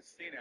See now.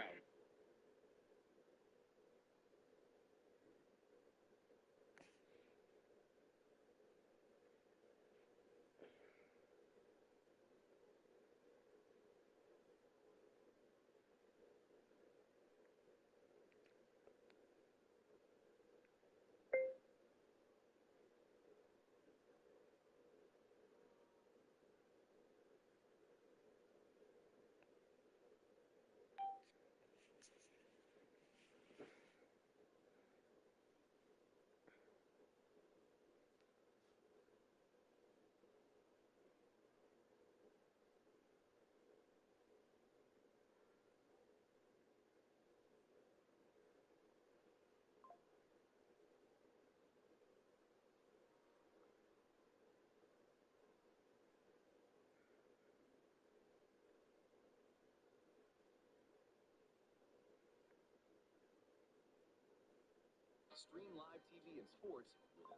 Stream live TV and sports without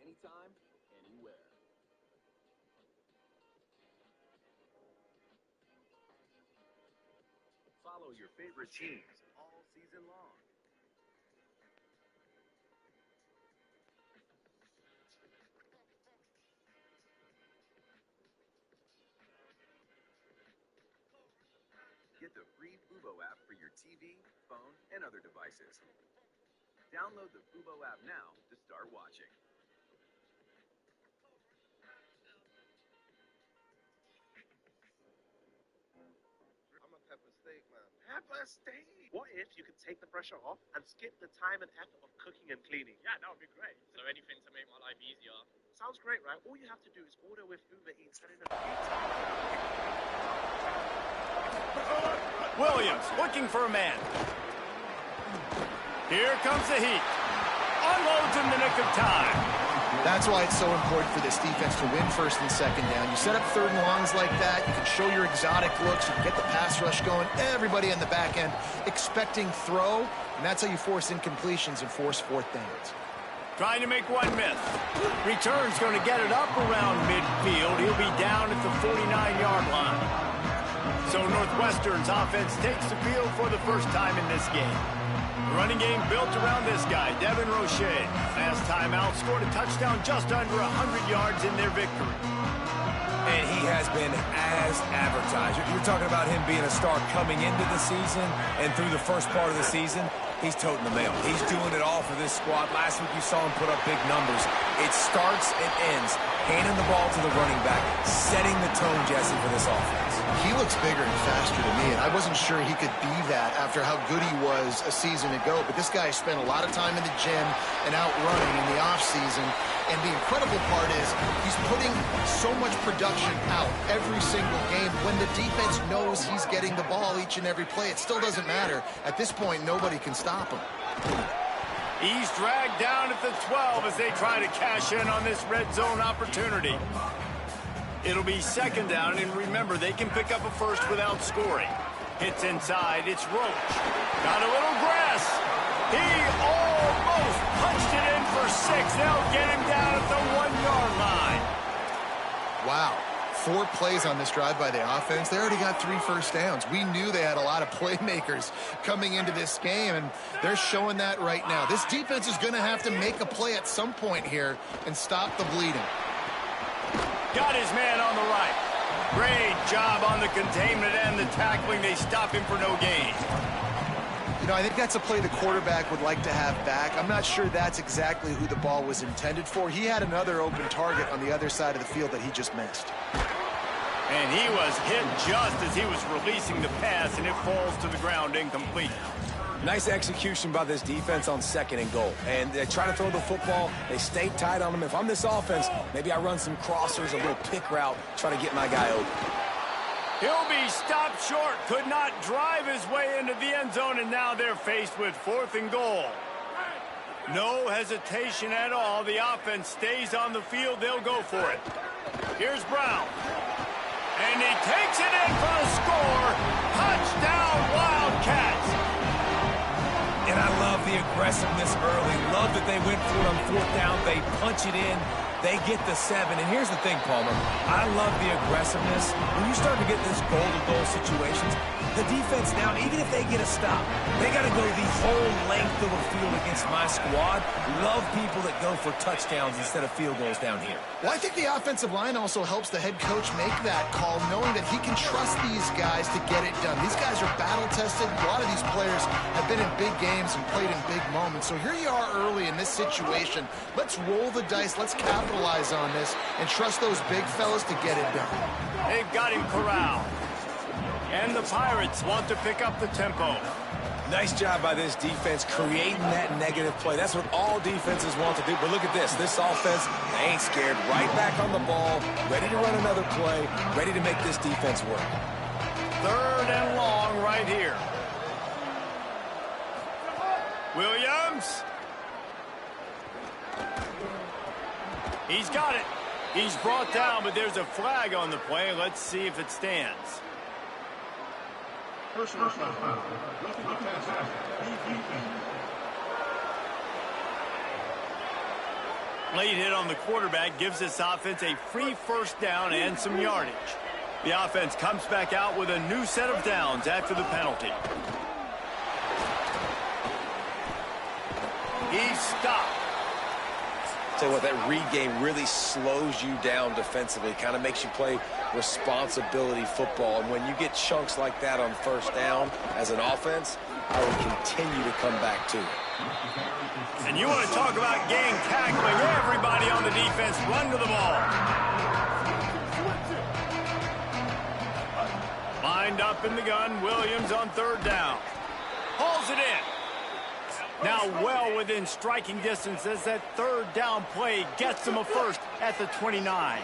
anytime, anywhere. Follow your favorite teams all season long. Get the free Fubo app for your TV, phone, and other devices. Download the Fubo app now to start watching. I'm a pepper steak man. Pepper steak. What if you could take the pressure off and skip the time and effort of cooking and cleaning? Yeah, that would be great. So anything to make my life easier. Sounds great, right? All you have to do is order with Uber Eats and in a few Williams looking for a man. Here comes the heat. Unloads in the nick of time. That's why it's so important for this defense to win first and second down. You set up third and longs like that, you can show your exotic looks, you can get the pass rush going, everybody in the back end expecting throw, and that's how you force incompletions and force fourth downs. Trying to make one miss. Return's going to get it up around midfield. He'll be down at the 49-yard line. So Northwestern's offense takes the field for the first time in this game. The running game built around this guy, Devin Roche. Last time out, scored a touchdown just under 100 yards in their victory. And he has been as advertised. You're talking about him being a star coming into the season, and through the first part of the season, he's toting the mail. He's doing it all for this squad. Last week you saw him put up big numbers. It starts and ends handing the ball to the running back, setting the tone, Jesse, for this offense. He looks bigger and faster to me, and I wasn't sure he could be that after how good he was a season ago. But this guy spent a lot of time in the gym and out running in the offseason. And the incredible part is he's putting so much production out every single game. When the defense knows he's getting the ball each and every play, it still doesn't matter. At this point, nobody can stop him. He's dragged down at the 12 as they try to cash in on this red zone opportunity. It'll be second down, and remember, they can pick up a first without scoring. Hits inside, it's Roach. Got a little grass. He almost punched it in for 6. They'll get him down at the 1-yard line. Wow. 4 plays on this drive by the offense. They already got 3 first downs. We knew they had a lot of playmakers coming into this game, and they're showing that right now. This defense is going to have to make a play at some point here and stop the bleeding. Got his man on the right. Great job on the containment and the tackling. They stop him for no gain. You know, I think that's a play the quarterback would like to have back. I'm not sure that's exactly who the ball was intended for. He had another open target on the other side of the field that he just missed. And he was hit just as he was releasing the pass, and it falls to the ground incomplete. Nice execution by this defense on second and goal. And they try to throw the football. They stay tight on him. If I'm this offense, maybe I run some crossers, a little pick route, try to get my guy open. He'll be stopped short, could not drive his way into the end zone, and now they're faced with 4th and goal. No hesitation at all. The offense stays on the field. They'll go for it. Here's Brown. And he takes it in for the score. Touchdown, Wildcats. And I love the aggressiveness early. Love that they went for it on 4th down. They punch it in. They get the 7. And here's the thing, Palmer. I love the aggressiveness. When you start to get this goal-to-goal situations, the defense now, even if they get a stop, they got to go the whole length of the field against my squad. Love people that go for touchdowns instead of field goals down here. Well, I think the offensive line also helps the head coach make that call, knowing that he can trust these guys to get it done. These guys are battle-tested. A lot of these players have been in big games and played in big moments. So here you are early in this situation. Let's roll the dice. Let's capitalize on this and trust those big fellas to get it done. They've got him corralled. And the Pirates want to pick up the tempo. Nice job by this defense creating that negative play. That's what all defenses want to do. But look at this. This offense, they ain't scared. Right back on the ball, ready to run another play, ready to make this defense work. 3rd and long right here. Williams. He's got it. He's brought down, but there's a flag on the play. Let's see if it stands. Late hit on the quarterback gives this offense a free 1st down and some yardage. The offense comes back out with a new set of downs after the penalty. He's stopped. Tell you what, that read game really slows you down defensively, kind of makes you play responsibility football. And when you get chunks like that on 1st down as an offense, I will continue to come back to it. And you want to talk about gang tackling. Everybody on the defense run to the ball. Lined up in the gun, Williams on 3rd down. Hauls it in. Now well within striking distance as that 3rd down play gets them a 1st at the 29.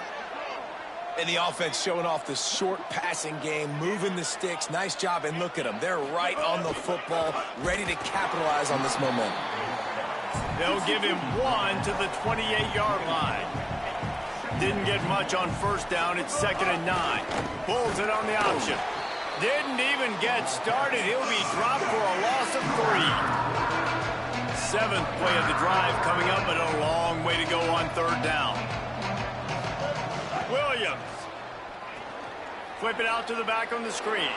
And the offense showing off the short passing game, moving the sticks. Nice job, and look at them. They're right on the football, ready to capitalize on this momentum. They'll give him 1 to the 28-yard line. Didn't get much on 1st down. It's 2nd and 9. Pulls it on the option. Didn't even get started. He'll be dropped for a loss of 3. 7th play of the drive coming up, but a long way to go on 3rd down. Williams. Flip it out to the back on the screen.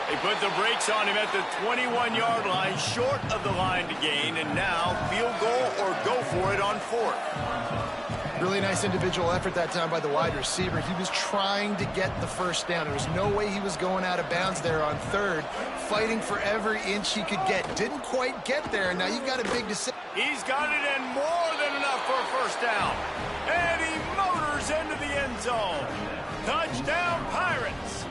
They put the brakes on him at the 21-yard line, short of the line to gain, and now field goal or go for it on 4th. Really nice individual effort that time by the wide receiver. He was trying to get the 1st down. There was no way he was going out of bounds there on 3rd, fighting for every inch he could get. Didn't quite get there, and now you've got a big decision. He's got it and more than enough for a 1st down. And he motors into the end zone. Touchdown, Pirates.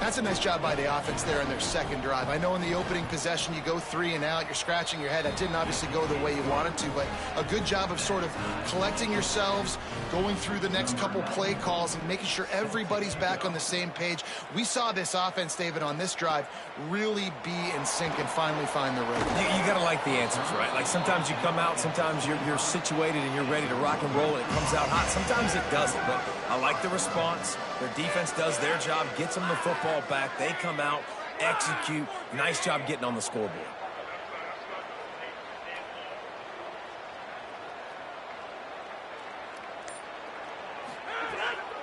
That's a nice job by the offense there in their 2nd drive. I know in the opening possession you go 3 and out, you're scratching your head. That didn't obviously go the way you wanted to, but a good job of sort of collecting yourselves, going through the next couple play calls and making sure everybody's back on the same page. We saw this offense, David, on this drive really be in sync and finally find the rhythm. You got to like the answers, right? Like sometimes you come out, sometimes you're situated and you're ready to rock and roll and it comes out hot. Sometimes it doesn't, but I like the response. Their defense does their job, gets them the football back. They come out, execute. Nice job getting on the scoreboard.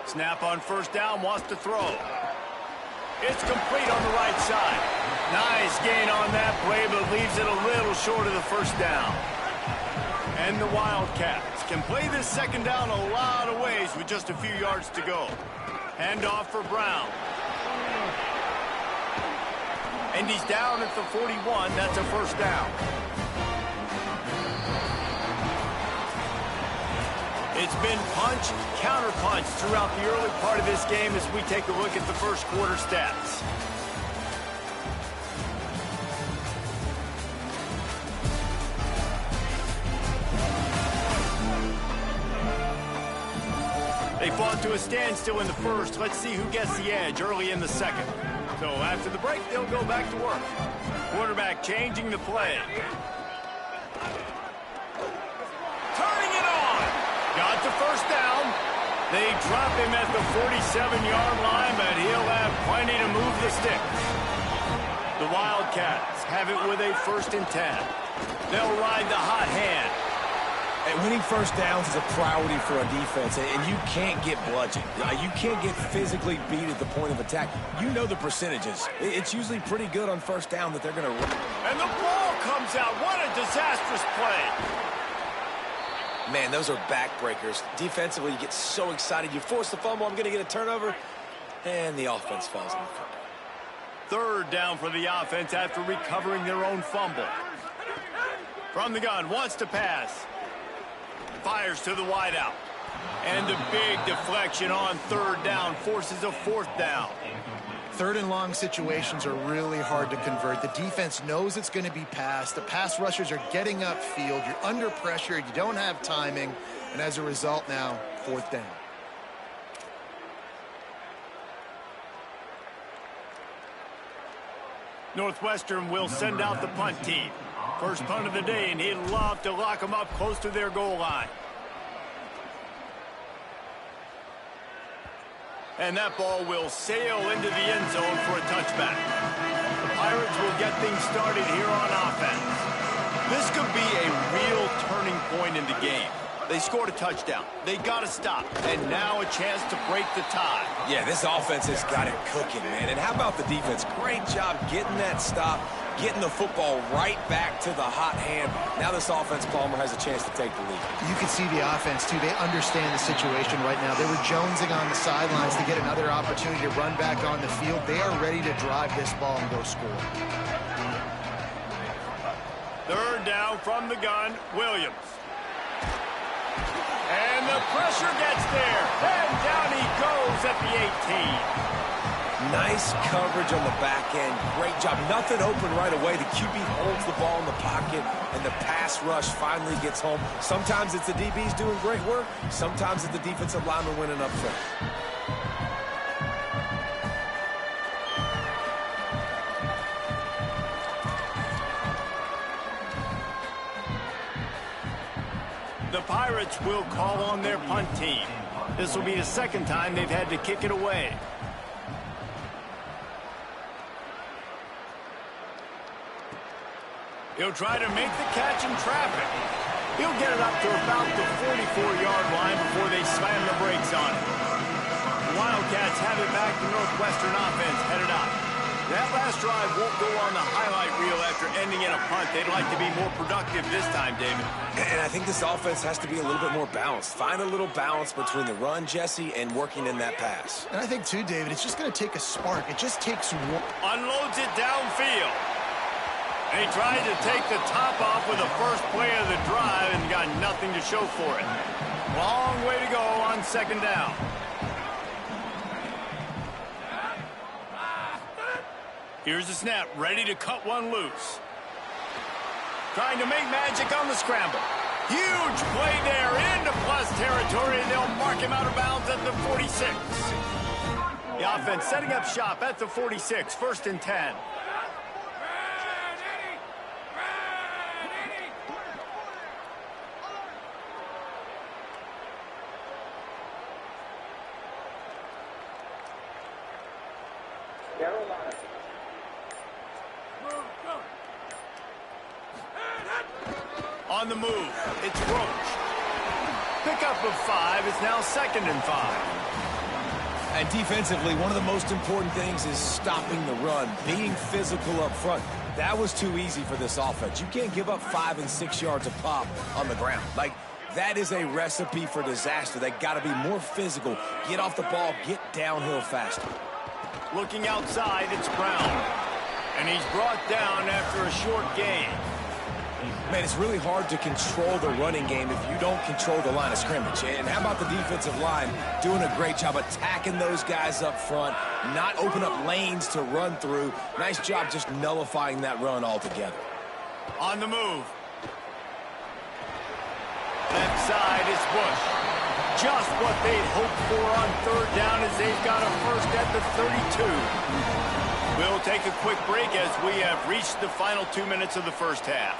Snap on 1st down, wants to throw. It's complete on the right side. Nice gain on that play, but leaves it a little short of the 1st down. And the Wildcats can play this 2nd down a lot of ways with just a few yards to go. Handoff for Brown. And he's down at the 41. That's a 1st down. It's been punch, counter-punch throughout the early part of this game as we take a look at the 1st quarter stats. They fought to a standstill in the 1st. Let's see who gets the edge early in the 2nd. So after the break, they'll go back to work. Quarterback changing the play. Turning it on. Got the 1st down. They drop him at the 47-yard line, but he'll have plenty to move the sticks. The Wildcats have it with a 1st and 10. They'll ride the hot hand. And winning first downs is a priority for a defense, and you can't get bludgeoned. You can't get physically beat at the point of attack. You know the percentages. It's usually pretty good on first down that they're going to run. And the ball comes out. What a disastrous play. Man, those are backbreakers. Defensively, you get so excited. You force the fumble. I'm going to get a turnover. And the offense falls on the fumble. Third down for the offense after recovering their own fumble. From the gun, wants to pass. Fires to the wideout. And the big deflection on third down forces a fourth down. Third and long situations are really hard to convert. The defense knows it's going to be passed. The pass rushers are getting upfield. You're under pressure. You don't have timing. And as a result now, fourth down. Northwestern will send out the punt team. First punt of the day, and he'd love to lock them up close to their goal line. And that ball will sail into the end zone for a touchback. The Pirates will get things started here on offense. This could be a real turning point in the game. They scored a touchdown. They got to stop. And now a chance to break the tie. Yeah, this offense has got it cooking, man. And how about the defense? Great job getting that stop, getting the football right back to the hot hand. Now this offense, Palmer, has a chance to take the lead. You can see the offense, too. They understand the situation right now. They were jonesing on the sidelines to get another opportunity to run back on the field. They are ready to drive this ball and go score. Third down from the gun, Williams. And the pressure gets there. And down he goes at the 18. Nice coverage on the back end. Great job. Nothing open right away. The QB holds the ball in the pocket, and the pass rush finally gets home. Sometimes it's the DBs doing great work. Sometimes it's the defensive lineman winning up front. The Pirates will call on their punt team. This will be the second time they've had to kick it away. He'll try to make the catch in traffic. He'll get it up to about the 44-yard line before they slam the brakes on it. The Wildcats have it back. The Northwestern offense headed up. That last drive won't go on the highlight reel after ending in a punt. They'd like to be more productive this time, David. And I think this offense has to be a little bit more balanced. Find a little balance between the run, Jesse, and working in that pass. And I think, too, David, it's just going to take a spark. It just takes one. Unloads it downfield. And he tried to take the top off with the first play of the drive and got nothing to show for it. Long way to go on second down. Here's the snap, ready to cut one loose. Trying to make magic on the scramble. Huge play there into plus territory, and they'll mark him out of bounds at the 46. The offense setting up shop at the 46, first and 10. On the move, it's Roach. Pickup of 5 is now second and 5. And defensively, one of the most important things is stopping the run, being physical up front. That was too easy for this offense. You can't give up 5 and 6 yards a pop on the ground. Like, that is a recipe for disaster. They got to be more physical, get off the ball, get downhill faster. Looking outside, it's Brown. And he's brought down after a short gain. Man, it's really hard to control the running game if you don't control the line of scrimmage. And how about the defensive line doing a great job attacking those guys up front, not open up lanes to run through. Nice job just nullifying that run altogether. On the move. Left side is Bush. Just what they'd hoped for on third down as they've got a first at the 32. We'll take a quick break as we have reached the final 2 minutes of the first half.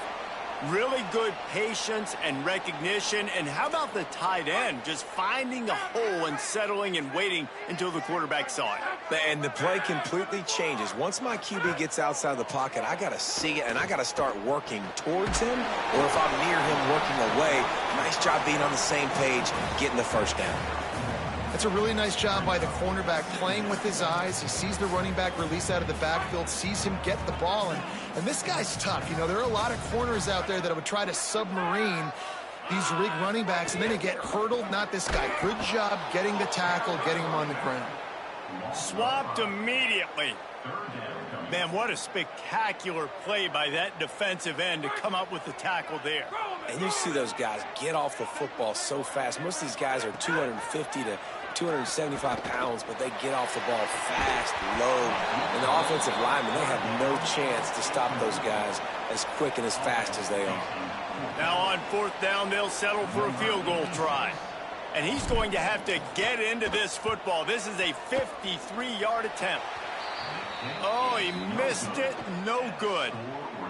Really good patience and recognition. And how about the tight end? Just finding the hole and settling and waiting until the quarterback saw it. And the play completely changes. Once my QB gets outside the pocket, I got to see it, and I got to start working towards him, or if I'm near him, working away. Nice job being on the same page, getting the first down. That's a really nice job by the cornerback, playing with his eyes. He sees the running back release out of the backfield, sees him get the ball, and this guy's tough. You know, there are a lot of corners out there that would try to submarine these rig running backs, and then they get hurdled. Not this guy. Good job getting the tackle, getting him on the ground. Swapped immediately. Man, what a spectacular play by that defensive end to come up with the tackle there. And you see those guys get off the football so fast. Most of these guys are 250 to 275 pounds, but they get off the ball fast, low. And the offensive linemen, they have no chance to stop those guys as quick and as fast as they are. Now on 4th down, they'll settle for a field goal try. And he's going to have to get into this football. This is a 53-yard attempt. Oh, he missed it. No good.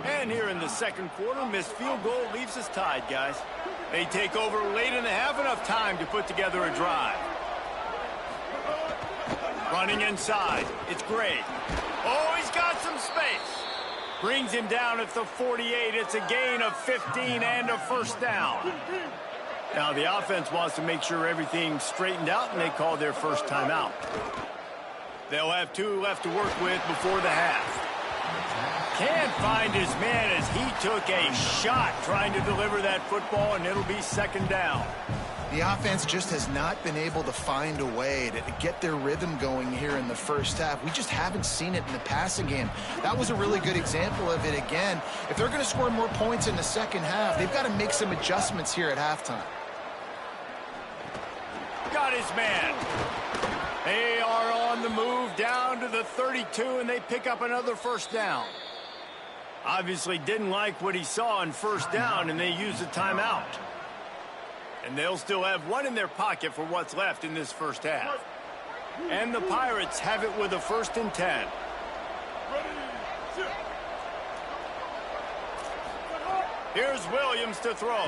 And here in the second quarter, missed field goal leaves us tied, guys. They take over late in the half, enough time to put together a drive. Running inside. It's Gray. Oh, he's got some space. Brings him down at the 48. It's a gain of 15 and a first down. Now the offense wants to make sure everything's straightened out, and they call their first timeout. They'll have 2 left to work with before the half. Can't find his man as he took a shot trying to deliver that football, and it'll be second down. The offense just has not been able to find a way to get their rhythm going here in the first half. We just haven't seen it in the passing game. That was a really good example of it again. If they're going to score more points in the second half, they've got to make some adjustments here at halftime. Got his man. They are on the move down to the 32, and they pick up another first down. Obviously didn't like what he saw on first down, and they use a timeout. And they'll still have 1 in their pocket for what's left in this first half. And the Pirates have it with a 1st and 10. Here's Williams to throw.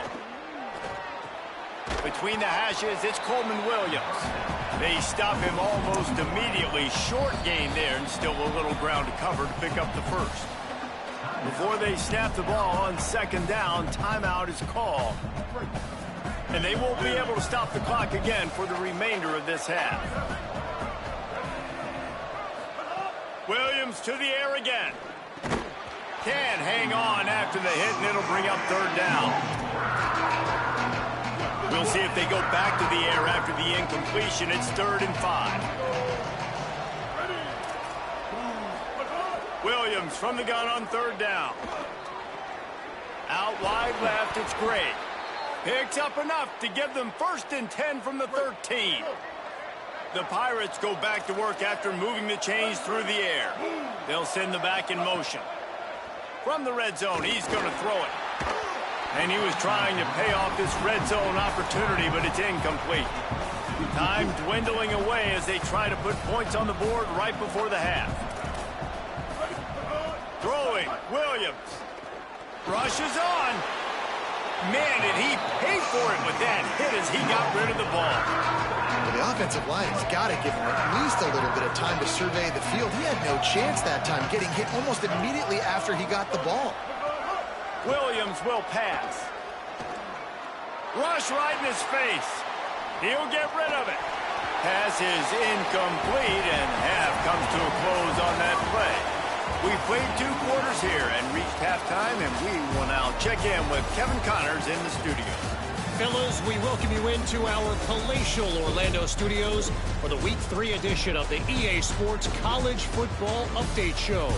Between the hashes, it's Coleman Williams. They stop him almost immediately. Short gain there, and still a little ground to cover to pick up the first. Before they snap the ball on second down, timeout is called. And they won't be able to stop the clock again for the remainder of this half. Williams to the air again. Can't hang on after the hit, and it'll bring up third down. We'll see if they go back to the air after the incompletion. It's 3rd and 5. Williams from the gun on 3rd down. Out wide left, it's Gray. Picks up enough to give them 1st and 10 from the 13. The Pirates go back to work after moving the chains through the air. They'll send the back in motion. From the red zone, he's going to throw it. And he was trying to pay off this red zone opportunity, but it's incomplete. Time dwindling away as they try to put points on the board right before the half. Throwing, Williams. Rushes on. Man, did he pay for it with that hit as he got rid of the ball. Well, the offensive line has got to give him at least a little bit of time to survey the field. He had no chance that time, getting hit almost immediately after he got the ball. Williams will pass. Rush right in his face. He'll get rid of it. Pass is incomplete, and half comes to a close on that play. We've played 2 quarters here and reached halftime, and we will now check in with Kevin Connors in the studio. Fellas, we welcome you into our palatial Orlando studios for the Week 3 edition of the EA Sports College Football Update Show.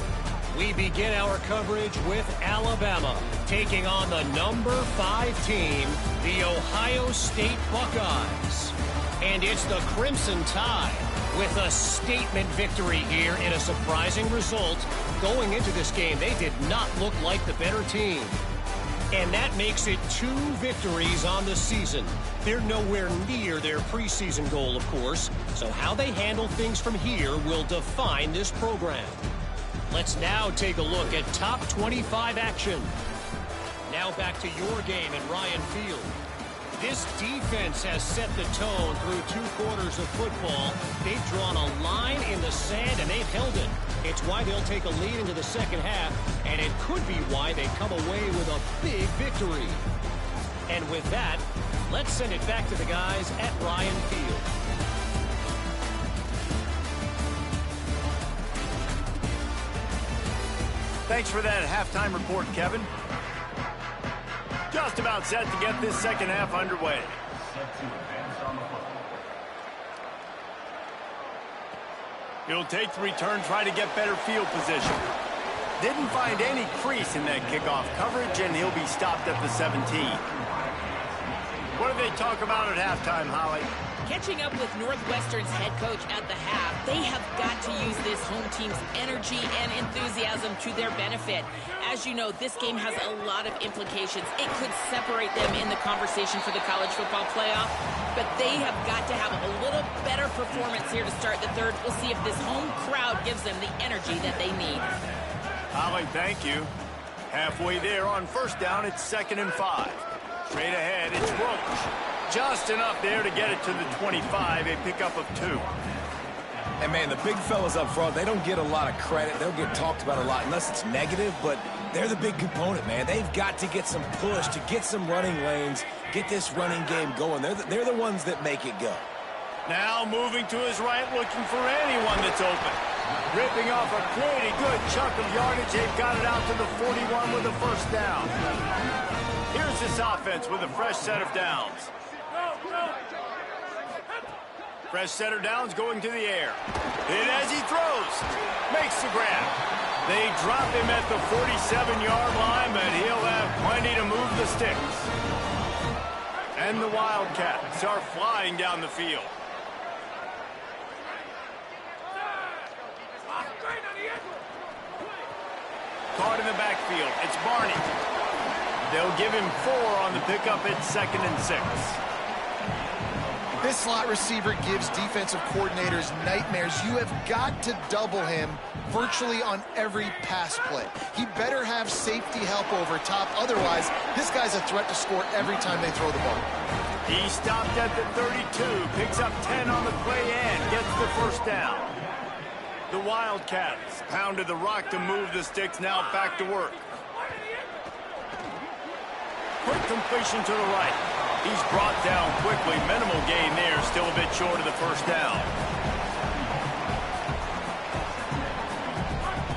We begin our coverage with Alabama taking on the number 5 team, the Ohio State Buckeyes. And it's the Crimson Tide with a statement victory here in a surprising result. Going into this game, they did not look like the better team. And that makes it 2 victories on the season. They're nowhere near their preseason goal, of course, so how they handle things from here will define this program. Let's now take a look at top 25 action. Now back to your game in Ryan Field. This defense has set the tone through 2 quarters of football. They've drawn a line in the sand, and they've held it. It's why they'll take a lead into the second half, and it could be why they come away with a big victory. And with that, let's send it back to the guys at Ryan Field. Thanks for that halftime report, Kevin. Just about set to get this second half underway. He'll take the return, try to get better field position. Didn't find any crease in that kickoff coverage, and he'll be stopped at the 17. What do they talk about at halftime, Holly? Catching up with Northwestern's head coach at the half, they have got to use this home team's energy and enthusiasm to their benefit. As you know, this game has a lot of implications. It could separate them in the conversation for the college football playoff, but they have got to have a little better performance here to start the third. We'll see if this home crowd gives them the energy that they need. Holly, thank you. Halfway there on first down, it's 2nd and 5. Straight ahead, it's Roach. Just enough there to get it to the 25, a pickup of 2. And, man, the big fellas up front, they don't get a lot of credit. They'll get talked about a lot unless it's negative, but they're the big component, man. They've got to get some push, to get some running lanes, get this running game going. They're the ones that make it go. Now moving to his right, looking for anyone that's open. Ripping off a pretty good chunk of yardage. They've got it out to the 41 with a first down. Here's this offense with a fresh set of downs. Fresh set of downs going to the air. And as he throws, makes the grab. They drop him at the 47-yard line, but he'll have plenty to move the sticks. And the Wildcats are flying down the field. Caught in the backfield, it's Barney. They'll give him 4 on the pickup at 2nd and 6. This slot receiver gives defensive coordinators nightmares. You have got to double him virtually on every pass play. He better have safety help over top. Otherwise, this guy's a threat to score every time they throw the ball. He stopped at the 32, picks up 10 on the play and gets the first down. The Wildcats pounded the rock to move the sticks, now back to work. Quick completion to the right. He's brought down quickly. Minimal gain there, still a bit short of the first down.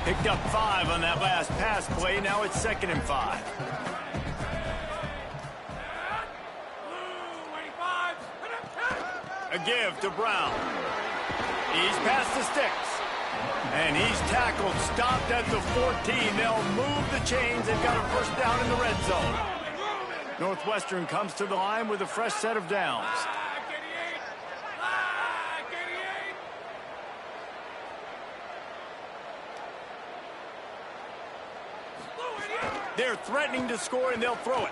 Picked up 5 on that last pass play. Now it's 2nd and 5. A give to Brown. He's past the sticks. And he's tackled, stopped at the 14. They'll move the chains. They've got a first down in the red zone. Northwestern comes to the line with a fresh set of downs. They're threatening to score, and they'll throw it.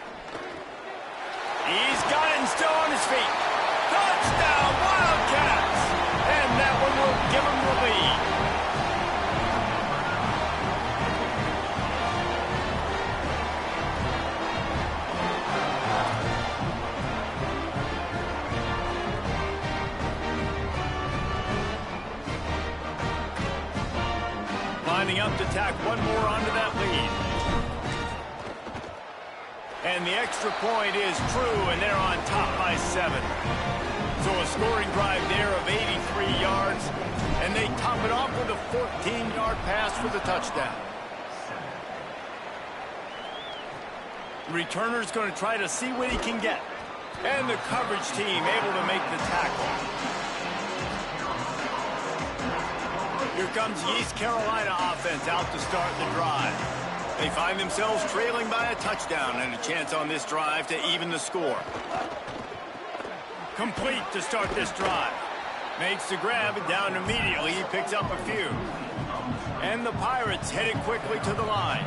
He's got it and still on his feet. Touchdown, Wildcats! And that one will give them the lead. Lining up to tack one more onto that lead. And the extra point is true, and they're on top by 7. So a scoring drive there of 83 yards, and they top it off with a 14-yard pass for the touchdown. The returner's going to try to see what he can get. And the coverage team able to make the tackle. Here comes the East Carolina offense out to start the drive. They find themselves trailing by a touchdown and a chance on this drive to even the score. Complete to start this drive. Makes the grab and down immediately. He picks up a few. And the Pirates headed quickly to the line.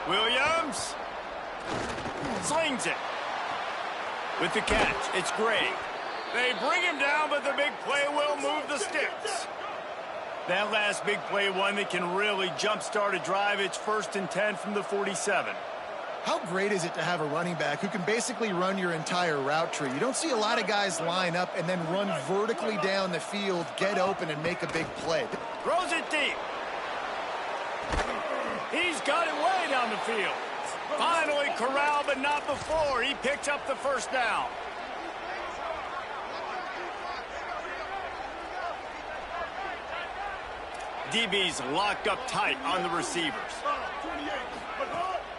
Williams slings it. With the catch, it's Gray. They bring him down, but the big play will move the sticks. That last big play, one that can really jumpstart a drive. It's 1st and 10 from the 47. How great is it to have a running back who can basically run your entire route tree? You don't see a lot of guys line up and then run vertically down the field, get open, and make a big play. Throws it deep. He's got it way down the field. Finally corralled, but not before. He picked up the first down. DB's locked up tight on the receivers.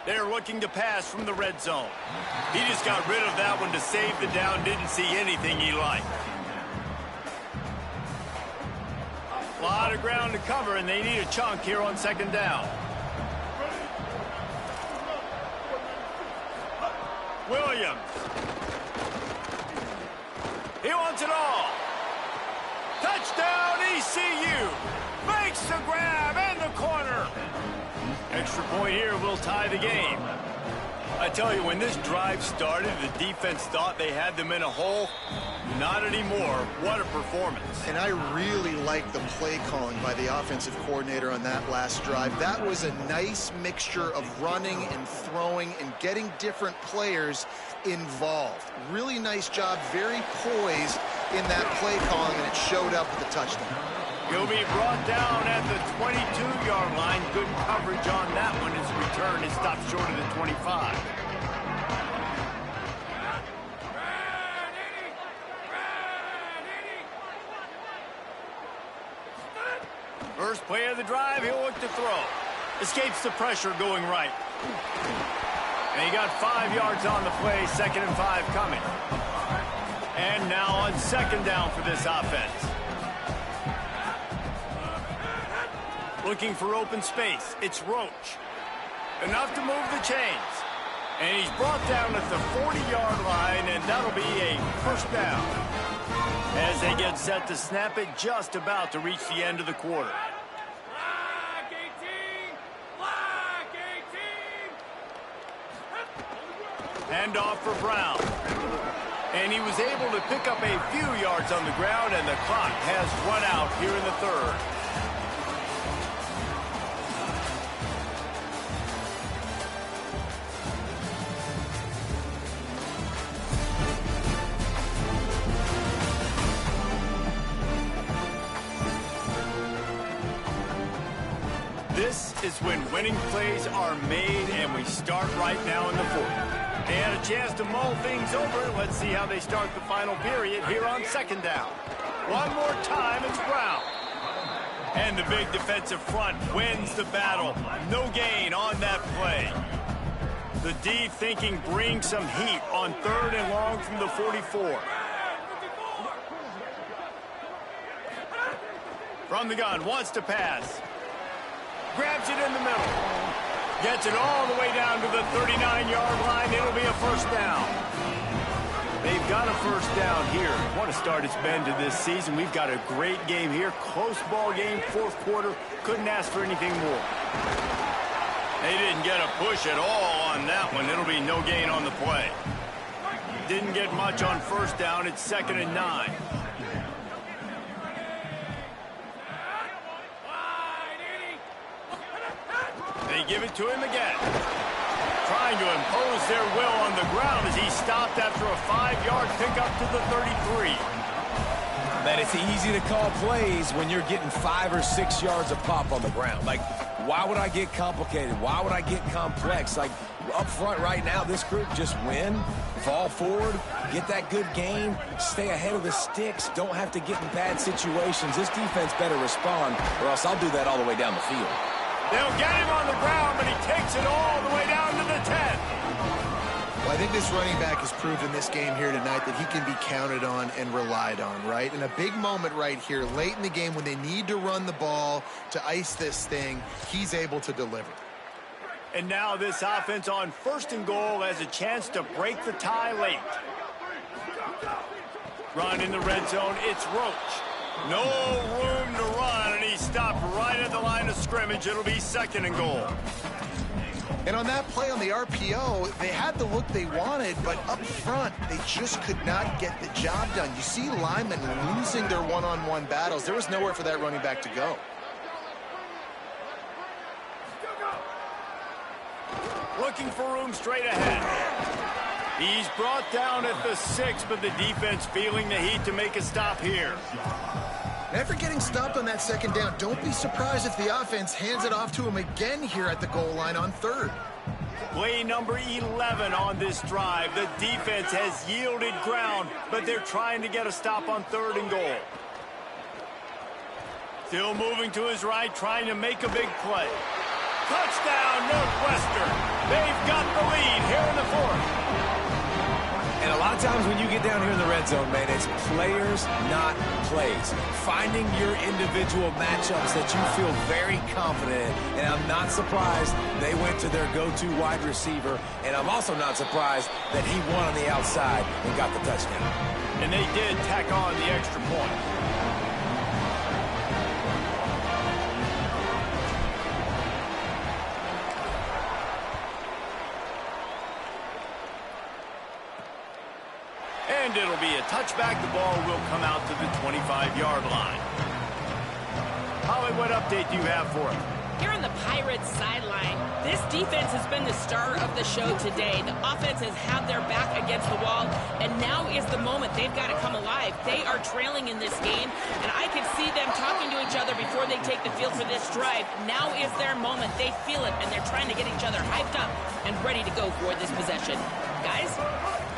They're looking to pass from the red zone. He just got rid of that one to save the down. Didn't see anything he liked. A lot of ground to cover, and they need a chunk here on 2nd down. Williams. He wants it all. Touchdown, ECU. Makes the grab in the corner. Extra point here will tie the game. I tell you, when this drive started, the defense thought they had them in a hole. Not anymore. What a performance. And I really like the play calling by the offensive coordinator on that last drive. That was a nice mixture of running and throwing and getting different players involved. Really nice job, very poised in that play calling, and it showed up with the touchdown. He'll be brought down at the 22-yard line. Good coverage on that one. His return is stopped short of the 25. First play of the drive, he'll look to throw. Escapes the pressure going right. And he got 5 yards on the play, 2nd and 5 coming. And now on 2nd down for this offense. Looking for open space. It's Roach. Enough to move the chains. And he's brought down at the 40-yard line, and that'll be a 1st down. As they get set to snap it, just about to reach the end of the quarter. Handoff for Brown. And he was able to pick up a few yards on the ground, and the clock has run out here in the 3rd. This is when winning plays are made, and we start right now in the 4th. They had a chance to mull things over. Let's see how they start the final period here on 2nd down. One more time, it's Brown. And the big defensive front wins the battle. No gain on that play. The D thinking bring some heat on 3rd and long from the 44. From the gun, wants to pass. Grabs it in the middle. Gets it all the way down to the 39-yard line. It'll be a 1st down. They've got a 1st down here. What a start it's been to this season. We've got a great game here. Close ball game, 4th quarter. Couldn't ask for anything more. They didn't get a push at all on that one. It'll be no gain on the play. Didn't get much on 1st down. It's 2nd and 9. They give it to him again. Trying to impose their will on the ground as he stopped after a 5-yard pickup to the 33. Man, it's easy to call plays when you're getting 5 or 6 yards of pop on the ground. Like, why would I get complicated? Why would I get complex? Like, up front right now, this group just win, fall forward, get that good gain, stay ahead of the sticks, don't have to get in bad situations. This defense better respond, or else I'll do that all the way down the field. They'll get him on the ground, but he takes it all the way down to the 10. Well, I think this running back has proved in this game here tonight that he can be counted on and relied on, right? In a big moment right here, late in the game when they need to run the ball to ice this thing, he's able to deliver. And now this offense on 1st and goal has a chance to break the tie late. Run in the red zone, it's Roach. No room to run, and he stopped right at the line of scrimmage. It'll be 2nd and goal. And on that play on the RPO, they had the look they wanted, but up front, they just could not get the job done. You see linemen losing their one-on-one battles. There was nowhere for that running back to go. Looking for room straight ahead. He's brought down at the 6, but the defense feeling the heat to make a stop here. After getting stopped on that second down, don't be surprised if the offense hands it off to him again here at the goal line on 3rd. Play number 11 on this drive. The defense has yielded ground, but they're trying to get a stop on 3rd and goal. Still moving to his right, trying to make a big play. Touchdown, Northwestern. They've got the lead here in the 4th. And a lot of times when you get down here in the red zone, man, it's players, not plays. Finding your individual matchups that you feel very confident in. And I'm not surprised they went to their go-to wide receiver. And I'm also not surprised that he won on the outside and got the touchdown. And they did tack on the extra point. And it'll be a touchback. The ball will come out to the 25-yard line. Holly, what update do you have for us? Here on the Pirates sideline, this defense has been the star of the show today. The offense has had their back against the wall, and now is the moment they've got to come alive. They are trailing in this game, and I can see them talking to each other before they take the field for this drive. Now is their moment. They feel it, and they're trying to get each other hyped up and ready to go for this possession. Guys?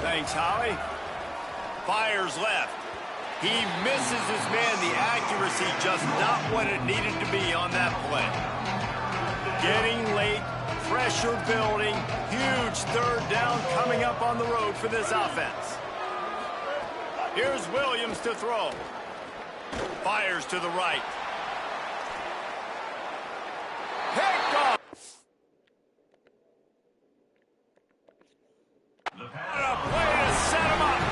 Thanks, Holly. Fires left. He misses his man. The accuracy just not what it needed to be on that play. Getting late, pressure building, huge 3rd down coming up on the road for this offense. Here's Williams to throw. Fires to the right. Pick off. And a play to set him up.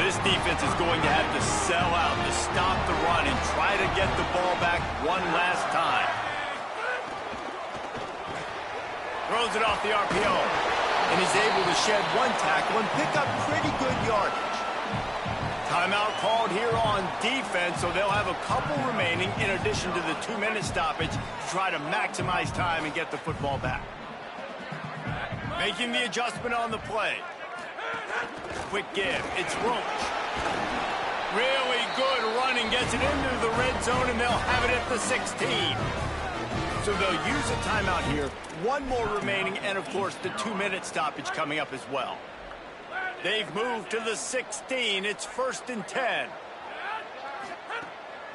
This defense is going to have to sell out to stop the run and try to get the ball back one last time. Throws it off the RPO. And he's able to shed one tackle and pick up pretty good yardage. Timeout called here on defense, so they'll have a couple remaining in addition to the 2-minute stoppage to try to maximize time and get the football back. Making the adjustment on the play. Quick give. It's Roach. Really good running. Gets it into the red zone, and they'll have it at the 16. So they'll use a timeout here. One more remaining, and, of course, the 2-minute stoppage coming up as well. They've moved to the 16. It's 1st and 10.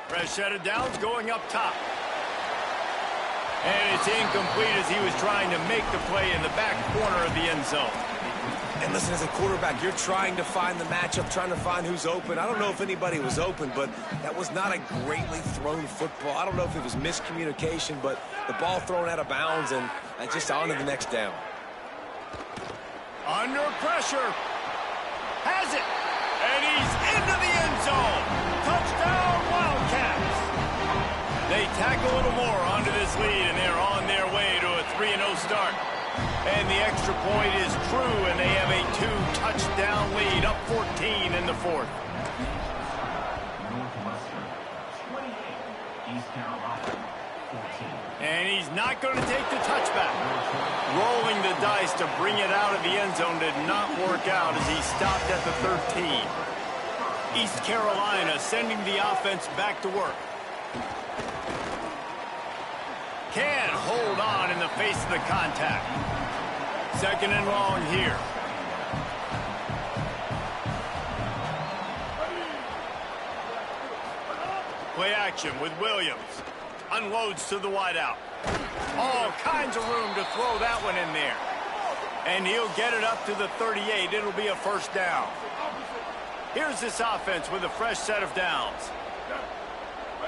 Fresh set of downs going up top. And it's incomplete as he was trying to make the play in the back corner of the end zone. And listen, as a quarterback, you're trying to find the matchup, trying to find who's open. I don't know if anybody was open, but that was not a greatly thrown football. I don't know if it was miscommunication, but the ball thrown out of bounds and just on to the next down. Under pressure. Has it. And he's into the end zone. Touchdown, Wildcats. They tack a little more onto this lead, and they're on their way to a 3-0 start. And the extra point is true, and they have a 2-touchdown lead, up 14 in the 4th. And he's not going to take the touchback. Rolling the dice to bring it out of the end zone did not work out as he stopped at the 13. East Carolina sending the offense back to work. Can hold on in the face of the contact. 2nd and long here. Play action with Williams. Unloads to the wideout. All kinds of room to throw that one in there. And he'll get it up to the 38. It'll be a 1st down. Here's this offense with a fresh set of downs.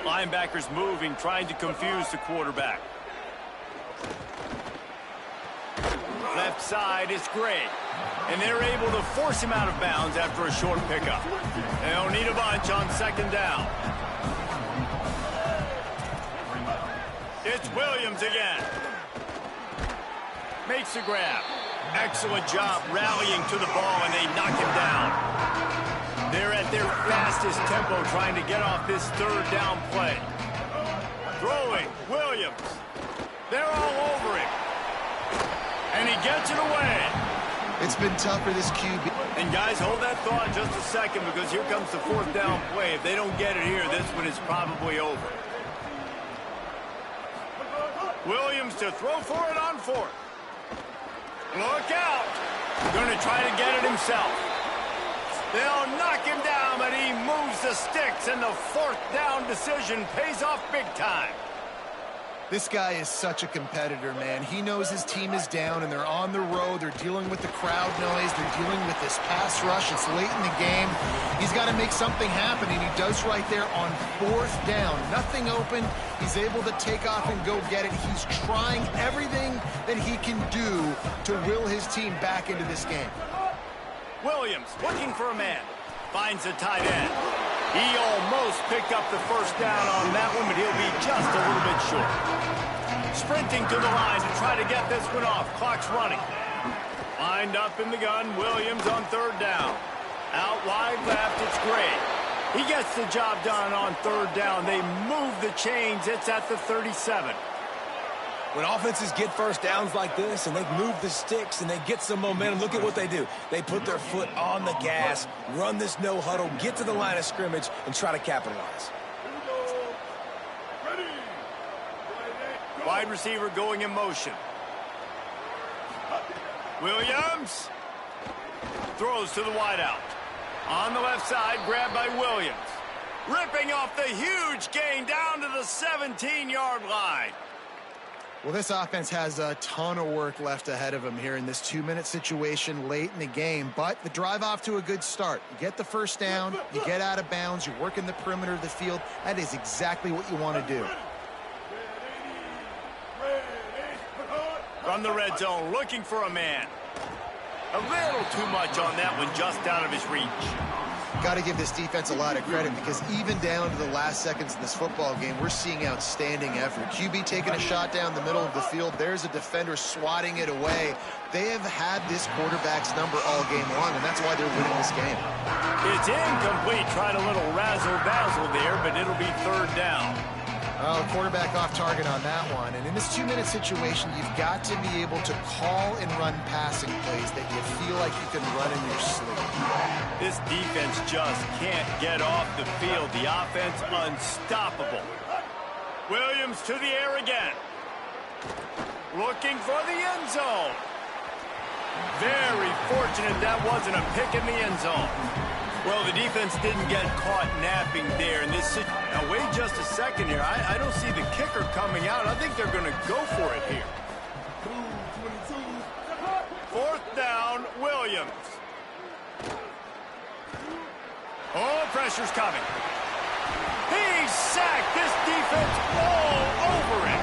Linebackers moving, trying to confuse the quarterback. Left side is Gray. And they're able to force him out of bounds after a short pickup. They'll need a bunch on 2nd down. It's Williams again. Makes the grab. Excellent job rallying to the ball, and they knock him down. They're at their fastest tempo trying to get off this third down play. Throwing, Williams. They're all over him. And he gets it away. It's been tough for this QB. And guys, hold that thought just a second, because here comes the fourth down play. If they don't get it here, this one is probably over. Williams to throw for it on fourth. Look out. Going to try to get it himself. They'll knock him down, but he moves the sticks, and the fourth down decision pays off big time. This guy is such a competitor, man. He knows his team is down, and they're on the road. They're dealing with the crowd noise. They're dealing with this pass rush. It's late in the game. He's got to make something happen, and he does right there on fourth down. Nothing open. He's able to take off and go get it. He's trying everything that he can do to will his team back into this game. Williams looking for a man. Finds a tight end. He almost picked up the first down on that one, but he'll be just a little bit short. Sprinting to the line to try to get this one off. Clock's running. Lined up in the gun. Williams on third down. Out wide left, it's Gray. He gets the job done on third down. They move the chains. It's at the 37. When offenses get first downs like this and they move the sticks and they get some momentum, look at what they do. They put their foot on the gas, run this no huddle, get to the line of scrimmage, and try to capitalize. Wide receiver going in motion. Williams throws to the wideout. On the left side, grabbed by Williams. Ripping off the huge gain down to the 17-yard line. Well, this offense has a ton of work left ahead of them here in this 2-minute situation late in the game, but the drive off to a good start. You get the first down, you get out of bounds, you work in the perimeter of the field. That is exactly what you want to do. From the red zone, looking for a man. A little too much on that one, just out of his reach. Got to give this defense a lot of credit, because even down to the last seconds of this football game, we're seeing outstanding effort. QB taking a shot down the middle of the field. There's a defender swatting it away. They have had this quarterback's number all game long, and that's why they're winning this game. It's incomplete. Tried a little razzle-dazzle there, but it'll be third down. Oh, quarterback off target on that one. And in this 2-minute situation, you've got to be able to call and run passing plays that you feel like you can run in your sleep. This defense just can't get off the field. The offense unstoppable. Williams to the air again. Looking for the end zone. Very fortunate that wasn't a pick in the end zone. Well, the defense didn't get caught napping there. In this now, wait just a second here. I don't see the kicker coming out. I think they're going to go for it here. Fourth down, Williams. Oh, pressure's coming. He's sacked. This defense all over it.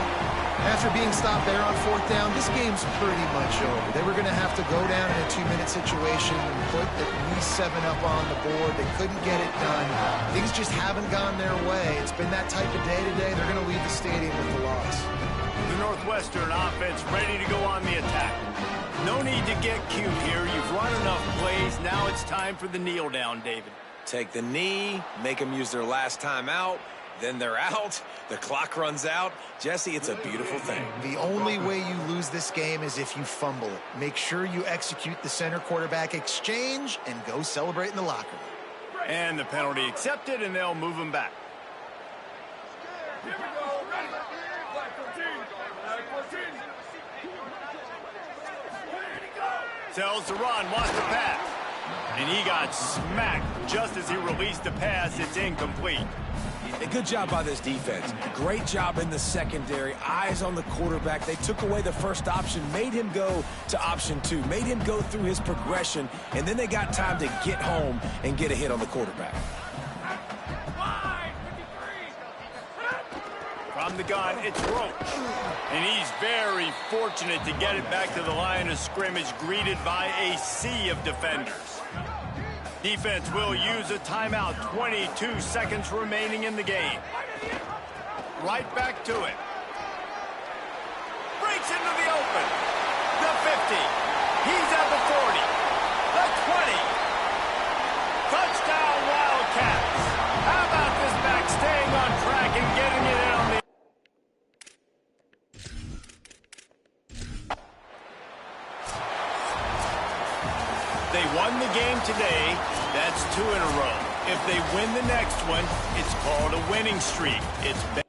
After being stopped there on fourth down, this game's pretty much over. They were going to have to go down in a 2-minute situation and put at least 7 up on the board. They couldn't get it done. Things just haven't gone their way. It's been that type of day today. They're going to leave the stadium with the loss. The Northwestern offense ready to go on the attack. No need to get cute here. You've run enough plays. Now it's time for the kneel down, David. Take the knee, make them use their last time out. Then they're out. The clock runs out. Jesse, it's a beautiful thing. The only way you lose this game is if you fumble it. Make sure you execute the center quarterback exchange and go celebrate in the locker room. And the penalty accepted, and they'll move him back. Here we go. Ready. Flag 14. Flag 14. Tells the run, wants to pass. And he got smacked just as he released the pass. It's incomplete. A good job by this defense. Great job in the secondary. Eyes on the quarterback. They took away the first option, made him go to option 2, made him go through his progression, and then they got time to get home and get a hit on the quarterback. From the gun, it's Roach. And he's very fortunate to get it back to the line of scrimmage, greeted by a sea of defenders. Defense will use a timeout. 22 seconds remaining in the game. Right back to it. open. The 50. He's at the 40. The 20. Touchdown, Wildcats. How about this back staying on track and getting it in on the... They won the game today. That's 2 in a row. If they win the next one, it's called a winning streak. It's